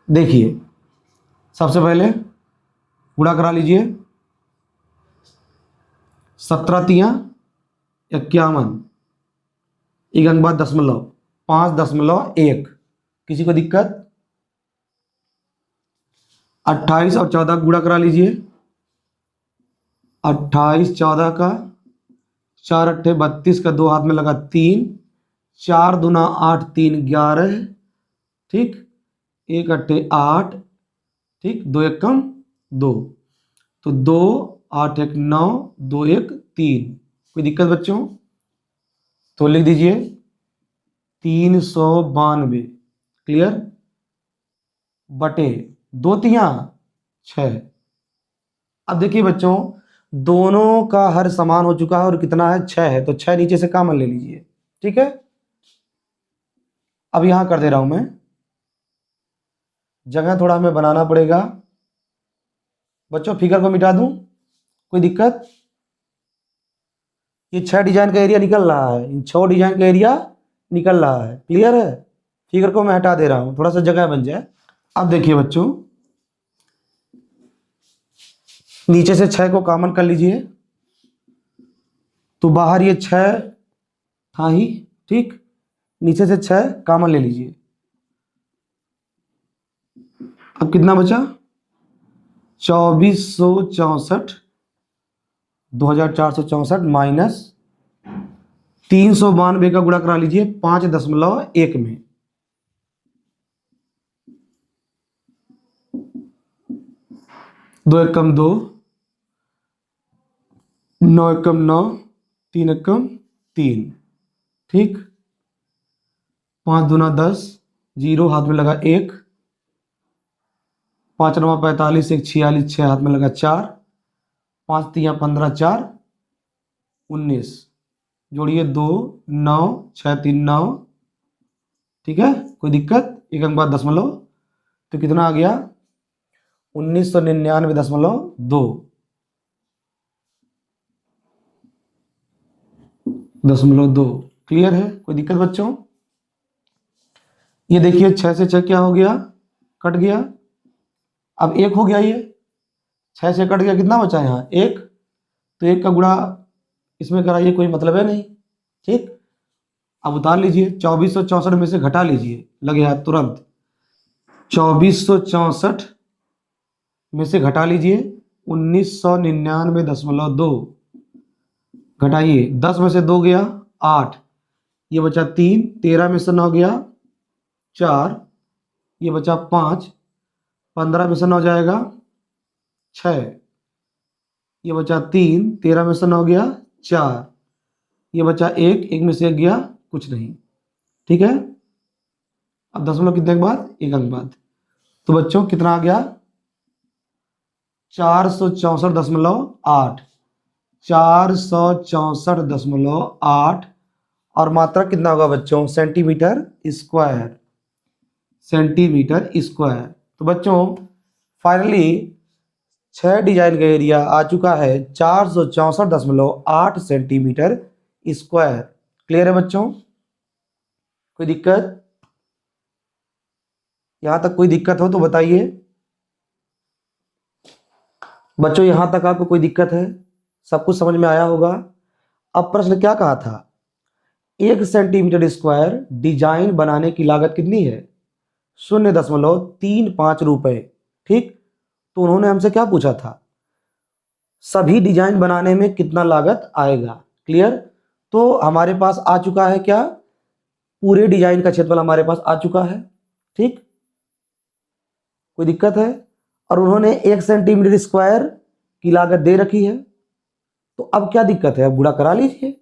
देखिए सबसे पहले गुणा करा लीजिए, 17 तियां 51, एक अंक बाद दशमलव, 5.1। किसी को दिक्कत। 28 और 14 गुणा करा लीजिए, 28 14 का 4 अट्ठे 32 का 2 हाथ में लगा 3, 4 दूना 8 3 11, ठीक, 1 अट्ठे 8, ठीक, 2 1 कम 2, तो 2 8 1 9 2 1 3। कोई दिक्कत बच्चों। तो लिख दीजिए 392। क्लियर। बटे 2 तियां 6। अब देखिए बच्चों दोनों का हर समान हो चुका है और कितना है, 6 है, तो 6 नीचे से कॉमन ले लीजिए। ठीक है। अब यहां कर दे रहा हूं मैं, जगह थोड़ा हमें बनाना पड़ेगा। बच्चों फिगर को मिटा दूं, कोई दिक्कत। ये 6 डिजाइन का एरिया निकल रहा है, इन 6 डिजाइन का एरिया निकल रहा है। क्लियर है। फिगर को मैं हटा दे रहा हूं, थोड़ा सा जगह बन जाए। अब देखिए बच्चों नीचे से 6 को कॉमन कर लीजिए, तो बाहर ये 6 था ही, ठीक, नीचे से 6 कॉमन ले लीजिए। अब कितना बचा, 2464, 2464 माइनस 392 का गुणा करा लीजिए 5.1 में, 2 1 कम 2, 9 1 कम 9, 3 1 कम 3, ठीक, 5 दूना 10, 0 हाथ में लगा 1, 5 9 45, 1 46, 6 हाथ में लगा 4, 5 3 15, 4 19, जोड़िए 2 9 6 3 9, ठीक है, कोई दिक्कत। एक अंक बाद दशमलव, तो कितना आ गया 1999.2 0.2। क्लियर है, कोई दिक्कत बच्चों। ये देखिए 6 से 6 क्या हो गया, कट गया। अब 1 हो गया, ये 6 से कट गया, कितना बचा यहाँ 1, तो 1 का गुणा इसमें कराइए, कोई मतलब है नहीं, ठीक। अब उतार लीजिए, 2464 में से घटा लीजिए, लगे हाथ तुरंत। 2464 में से घटा लीजिए 1999.2, घटाइए, 10 में से 2 गया 8, ये बचा 3, 13 में से 9 गया 4, ये बचा 5, 15 में से 9 जाएगा 6, ये बचा 3, 13 में से 9 गया 4, ये बचा 1, 1 में से 1 गया कुछ नहीं। ठीक है, अब दशमलव कितने के बाद, 1 अंक बाद। तो बच्चों कितना आ गया, 464.8, 464.8, और मात्रा कितना होगा बच्चों, सेंटीमीटर स्क्वायर, सेंटीमीटर स्क्वायर। तो बच्चों फाइनली 6 डिजाइन का एरिया आ चुका है 464.8 सेंटीमीटर स्क्वायर। क्लियर है बच्चों, कोई दिक्कत, यहां तक कोई दिक्कत हो तो बताइए। बच्चों यहां तक आपको कोई दिक्कत है, सब कुछ समझ में आया होगा। अब प्रश्न क्या कहा था, 1 सेंटीमीटर स्क्वायर डिजाइन बनाने की लागत कितनी है, 0.35 रुपए। ठीक, तो उन्होंने हमसे क्या पूछा था, सभी डिजाइन बनाने में कितना लागत आएगा। क्लियर, तो हमारे पास आ चुका है क्या, पूरे डिजाइन का क्षेत्रफल हमारे पास आ चुका है। ठीक, कोई दिक्कत है, और उन्होंने 1 सेंटीमीटर स्क्वायर की लागत दे रखी है, तो अब क्या दिक्कत है, अब गुणा करा लीजिए।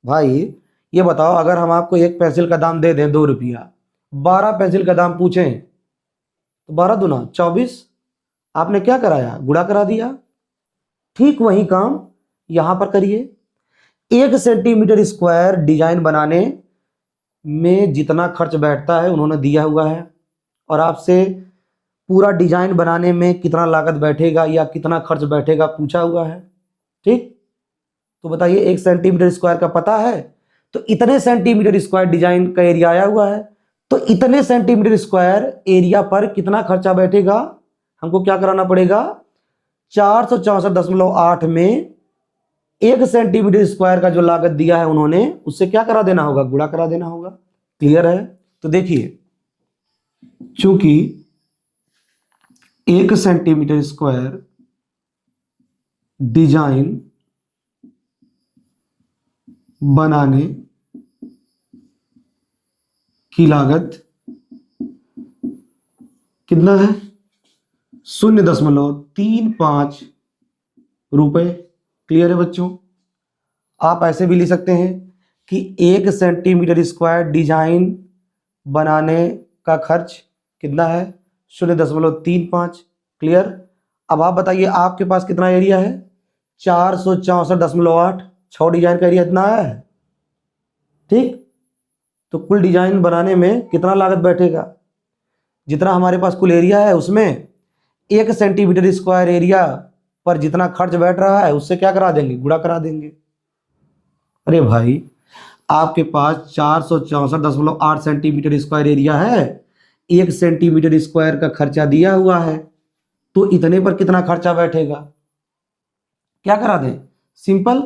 भाई ये बताओ, अगर हम आपको एक पेंसिल का दाम दे दें 2 रुपया, 12 पेंसिल का दाम पूछें तो 12 दूना 24, आपने क्या कराया, गुणा करा दिया। ठीक वही काम यहां पर करिए, 1 सेंटीमीटर स्क्वायर डिजाइन बनाने में जितना खर्च बैठता है उन्होंने दिया हुआ है, और आपसे पूरा डिजाइन बनाने में कितना लागत बैठेगा या कितना खर्च बैठेगा पूछा हुआ है। ठीक, तो बताइए 1 सेंटीमीटर स्क्वायर का पता है, तो इतने सेंटीमीटर स्क्वायर डिजाइन का एरिया आया हुआ है, तो इतने सेंटीमीटर स्क्वायर एरिया पर कितना खर्चा बैठेगा, हमको क्या कराना पड़ेगा, 464.8 में 1 सेंटीमीटर स्क्वायर का जो लागत दिया है उन्होंने, उससे क्या करा देना होगा, गुणा करा देना होगा। क्लियर है, तो देखिए चूंकि 1 सेंटीमीटर स्क्वायर डिजाइन बनाने की लागत कितना है, 0.35 रुपए। क्लियर है बच्चों, आप ऐसे भी लिख सकते हैं कि 1 सेंटीमीटर स्क्वायर डिजाइन बनाने का खर्च कितना है, 0.35। क्लियर, अब आप बताइए आपके पास कितना एरिया है, 464.8, 6 डिजाइन का एरिया इतना है। ठीक, तो कुल डिजाइन बनाने में कितना लागत बैठेगा, जितना हमारे पास कुल एरिया है उसमें 1 सेंटीमीटर स्क्वायर एरिया पर जितना खर्च बैठ रहा है उससे क्या करा देंगे, गुणा करा देंगे। अरे भाई आपके पास 464.8 सेंटीमीटर स्क्वायर एरिया है, 1 सेंटीमीटर स्क्वायर का खर्चा दिया हुआ है, तो इतने पर कितना खर्चा बैठेगा, क्या करा दें, सिंपल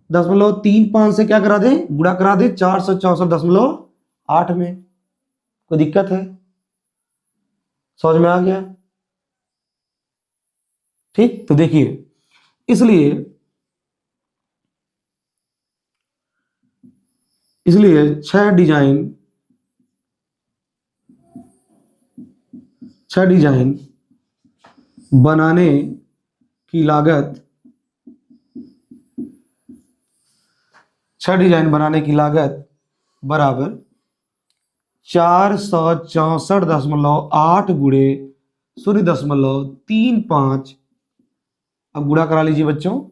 0.35 से क्या करा दें, गुणा करा दें 464.8 में। कोई दिक्कत है, समझ में आ गया। ठीक, तो देखिए इसलिए 6 डिजाइन बनाने की लागत, 6 डिजाइन बनाने की लागत बराबर 464.8 गुणे 0.35। अब गुणा करा लीजिए बच्चों,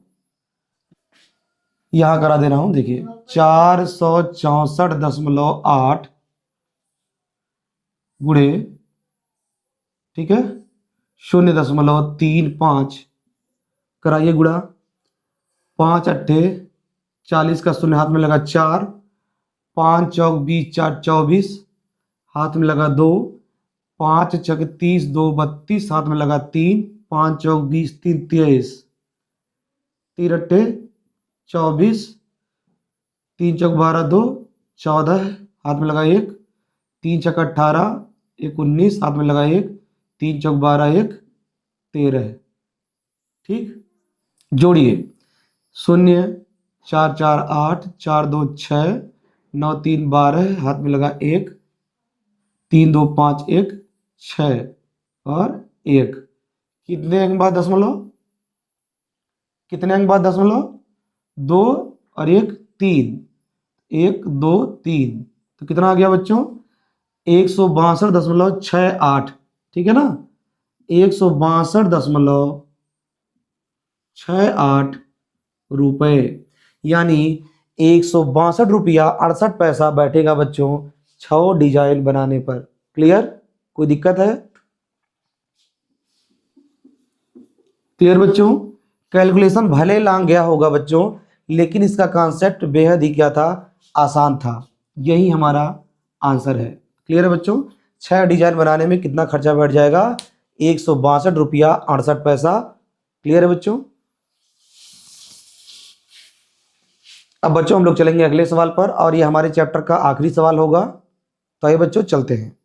यहां करा दे रहा हूं, देखिए 464.8 गुणे, ठीक है, 0.35 कराइए गुणा, 5 अट्ठे 40 का 0 हाथ में लगा 4, 5 चौक 20 4 24, हाथ में लगा 2, 5 छक 30 2 32, हाथ में लगा 3, 5 चौक 20 3 23, 3 अट्ठे 24, 3 चौक 12 2 14, हाथ में लगा 1, 3 छक्का 18, 1 19, हाथ में लगा 1, 3 चौक 12 1 13। ठीक, जोड़िए 0 4 4 8, 4 2 6, 9 3 12, हाथ में लगा 1, 3 2 5 1 6 और 1। कितने अंक बाद दशमलव, कितने अंक बाद दशमलव, 2 और 1 3, 1 2 3, तो कितना आ गया बच्चों, 162.68। ठीक है ना, 162.68 रुपए, यानी 162 रुपया 68 पैसा बैठेगा बच्चों 6 डिजाइन बनाने पर। क्लियर, कोई दिक्कत है? क्लियर बच्चों, कैलकुलेशन भले लांग गया होगा बच्चों, लेकिन इसका कॉन्सेप्ट बेहद ही क्या था, आसान था। यही हमारा आंसर है। क्लियर है बच्चों, 6 डिजाइन बनाने में कितना खर्चा बैठ जाएगा, 162 रुपया 68 पैसा। क्लियर है बच्चों? अब बच्चों हम लोग चलेंगे अगले सवाल पर, और ये हमारे चैप्टर का आखिरी सवाल होगा। तो आइए बच्चों चलते हैं।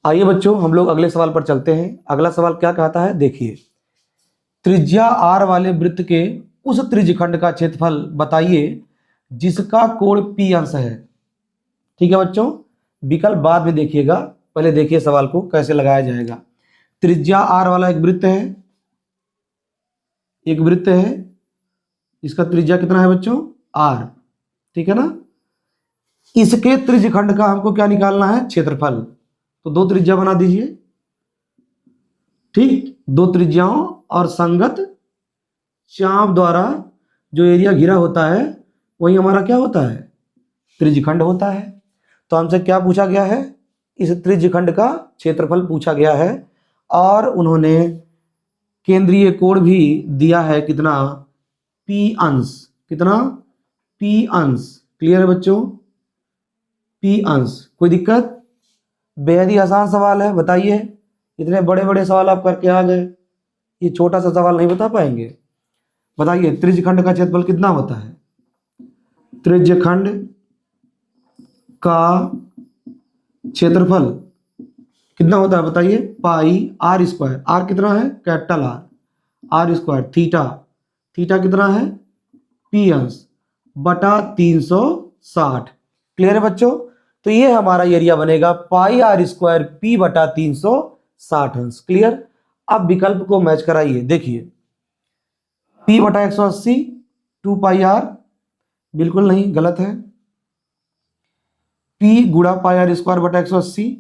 आइए बच्चों हम लोग अगले सवाल पर चलते हैं। अगला सवाल क्या कहता है, देखिए, त्रिज्या आर वाले वृत्त के उस त्रिज्यखंड का क्षेत्रफल बताइए जिसका कोण P अंश है। ठीक है बच्चों, विकल्प बाद में देखिएगा, पहले देखिए सवाल को कैसे लगाया जाएगा। त्रिज्या आर वाला एक वृत्त है, एक वृत्त है, इसका त्रिज्या कितना है बच्चों, आर। ठीक है ना, इसके त्रिज्यखंड का हमको क्या निकालना है, क्षेत्रफल। तो 2 त्रिज्या बना दीजिए। ठीक, 2 त्रिज्याओं और संगत चाप द्वारा जो एरिया घिरा होता है वही हमारा क्या होता है, त्रिज्यखंड होता है। तो हमसे क्या पूछा गया है, इस त्रिज्यखंड का क्षेत्रफल पूछा गया है, और उन्होंने केंद्रीय कोण भी दिया है कितना, P अंश। कितना, P अंश। क्लियर है बच्चों, P अंश। कोई दिक्कत? बेहद ही आसान सवाल है, बताइए। इतने बड़े बड़े सवाल आप करके आ गए, ये छोटा सा सवाल नहीं बता पाएंगे? बताइए, त्रिज्यखंड का क्षेत्रफल कितना होता है, त्रिज्यखंड का क्षेत्रफल कितना होता है बताइए, पाई आर स्क्वायर। आर कितना है, capital R, R square theta, theta कितना है, P अंश बटा 360। क्लियर है बच्चों? तो ये हमारा एरिया बनेगा पाई आर स्क्वायर P बटा 360 अंश। क्लियर? अब विकल्प को मैच कराइए, देखिए, P बटा 180 2 पाई आर, बिल्कुल नहीं, गलत है। P गुणा पाई आर स्क्वायर बटा 180,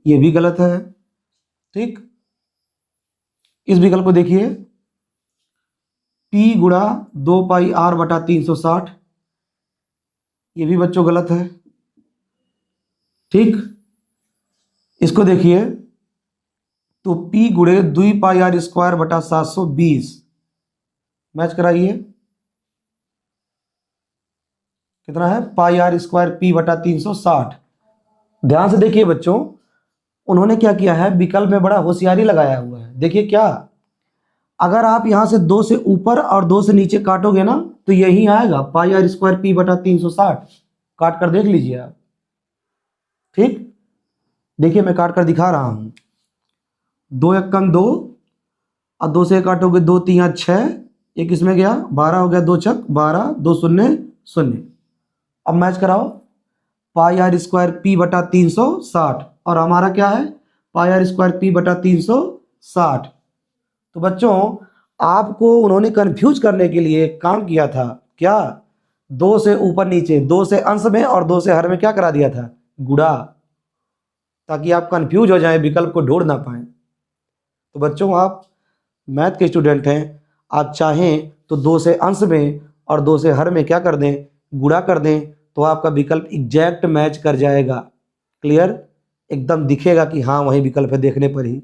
ये भी गलत है। ठीक, इस विकल्प को देखिए, P गुणा 2 पाई आर बटा 360, ये भी बच्चों गलत है। ठीक, इसको देखिए, तो P गुणे 2 पाई आर स्क्वायर बटा 720, मैच कराइए, कितना है, पाई आर स्क्वायर P बटा 360। ध्यान से देखिए बच्चों, उन्होंने क्या किया है, विकल्प में बड़ा होशियारी लगाया हुआ है। देखिए क्या, अगर आप यहां से 2 से ऊपर और 2 से नीचे काटोगे ना, तो यही आएगा पाई आर स्क्वायर P बटा 360। काट कर देख लीजिए आप। ठीक, देखिए मैं काट कर दिखा रहा हूं, 2 एक कम 2, और 2 से काटोगे 2 3 6, एक इसमें गया 12 हो गया, 2 छक 12, 2 शून्य 0। अब मैच कराओ, पाई आर स्क्वायर P बटा 360 और हमारा क्या है, पाई आर स्क्वायर P बटा 360। तो बच्चों आपको उन्होंने कंफ्यूज करने के लिए काम किया था, क्या, 2 से ऊपर नीचे, 2 से अंश में और 2 से हर में क्या करा दिया था, गुणा, ताकि आप कंफ्यूज हो जाएं, विकल्प को ढूंढ ना पाएं। तो बच्चों आप मैथ के स्टूडेंट हैं, आप चाहें तो 2 से अंश में और 2 से हर में क्या कर दें, गुणा कर दें, तो आपका विकल्प एग्जैक्ट मैच कर जाएगा। क्लियर, एकदम दिखेगा कि हाँ वही विकल्प है देखने पर ही।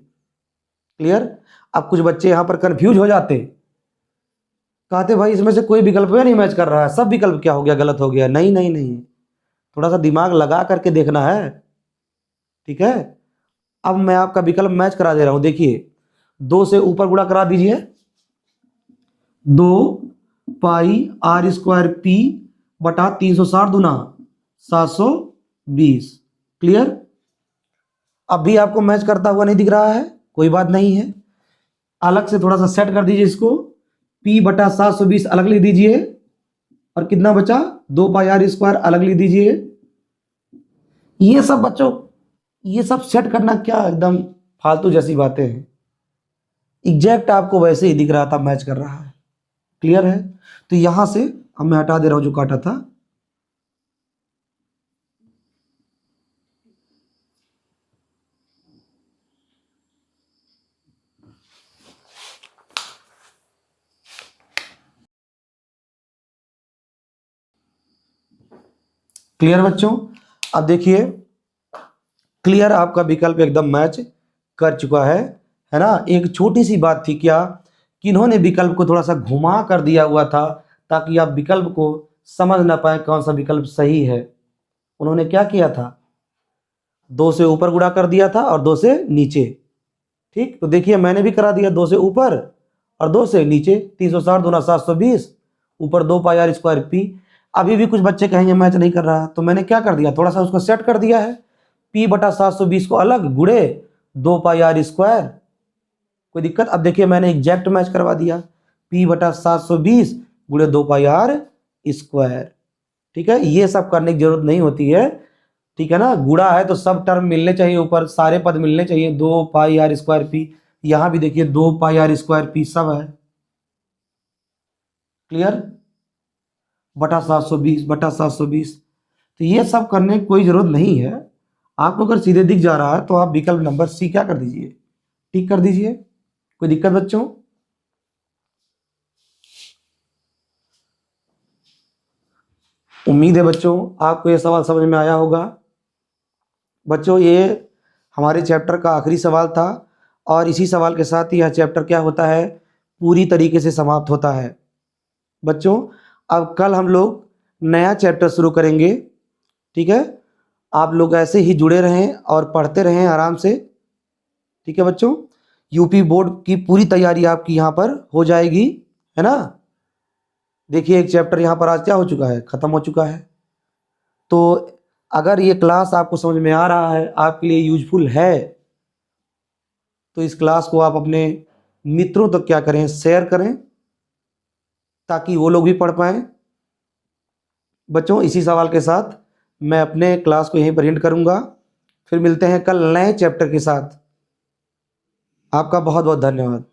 क्लियर? अब कुछ बच्चे यहाँ पर कंफ्यूज हो जाते, कहते भाई इसमें से कोई विकल्प नहीं मैच कर रहा है, सब विकल्प क्या हो गया, गलत हो गया। नहीं नहीं नहीं, थोड़ा सा दिमाग लगा करके देखना है। ठीक है, अब मैं आपका विकल्प मैच करा दे रहा हूं, देखिए, 2 से ऊपर गुणा करा दीजिए, 2 पाई आर स्क्वायर P बटा 360 दूना 720। क्लियर? अब भी आपको मैच करता हुआ नहीं दिख रहा है, कोई बात नहीं है, अलग से थोड़ा सा सेट कर दीजिए इसको। P बटा 720 अलग लिख दीजिए, और कितना बचा 2 पाई आर स्क्वायर अलग लिख दीजिए। ये सब बच्चों, ये सब सेट करना क्या एकदम फालतू जैसी बातें हैं। एग्जैक्ट आपको वैसे ही दिख रहा था, मैच कर रहा है। क्लियर है? तो यहां से अब मैं हटा दे रहा हूं जो काटा था। क्लियर बच्चों? अब देखिए, क्लियर, आपका विकल्प एकदम मैच कर चुका है ना। एक छोटी सी बात थी क्या, कि इन्होंने विकल्प को थोड़ा सा घुमा कर दिया हुआ था, ताकि आप विकल्प को समझ ना पाए कौन सा विकल्प सही है। उन्होंने क्या किया था, 2 से ऊपर गुणा कर दिया था और 2 से नीचे। ठीक, तो देखिए मैंने भी करा दिया, 2 से ऊपर और 2 से नीचे। 360 दूना 720, ऊपर 2 पाई आर स्क्वायर पी। अभी भी कुछ बच्चे कहेंगे मैच नहीं कर रहा, तो मैंने क्या कर दिया, थोड़ा सा उसको सेट कर दिया है। P बटा 720 को अलग गुड़े 2 पाई आर स्क्वायर। कोई दिक्कत? अब देखिए मैंने एग्जैक्ट मैच करवा दिया, P बटा 720 गुड़े 2 पाई आर स्क्वायर। ठीक है, ये सब करने की जरूरत नहीं होती है। ठीक है ना, गुड़ा है तो सब टर्म मिलने चाहिए, ऊपर सारे पद मिलने चाहिए। 2 पाई आर स्क्वायर पी, यहां भी देखिए 2 पाई आर स्क्वायर पी सब है। क्लियर? बटा 720 बटा 720, तो ये सब करने की कोई जरूरत नहीं है। आपको अगर सीधे दिख जा रहा है तो आप विकल्प नंबर सी क्या कर दीजिए, टिक कर दीजिए। कोई दिक्कत बच्चों? उम्मीद है बच्चों आपको ये सवाल समझ में आया होगा। बच्चों ये हमारे चैप्टर का आखिरी सवाल था, और इसी सवाल के साथ ही यह चैप्टर क्या होता है, पूरी तरीके से समाप्त होता है। बच्चों अब कल हम लोग नया चैप्टर शुरू करेंगे। ठीक है, आप लोग ऐसे ही जुड़े रहें और पढ़ते रहें आराम से। ठीक है बच्चों, यूपी बोर्ड की पूरी तैयारी आपकी यहाँ पर हो जाएगी, है ना। देखिए एक चैप्टर यहाँ पर आज क्या हो चुका है, ख़त्म हो चुका है। तो अगर ये क्लास आपको समझ में आ रहा है, आपके लिए यूजफुल है, तो इस क्लास को आप अपने मित्रों तक क्या करें, शेयर करें, ताकि वो लोग भी पढ़ पाएँ। बच्चों इसी सवाल के साथ मैं अपने क्लास को यहीं पर एंड करूँगा। फिर मिलते हैं कल नए चैप्टर के साथ। आपका बहुत बहुत धन्यवाद।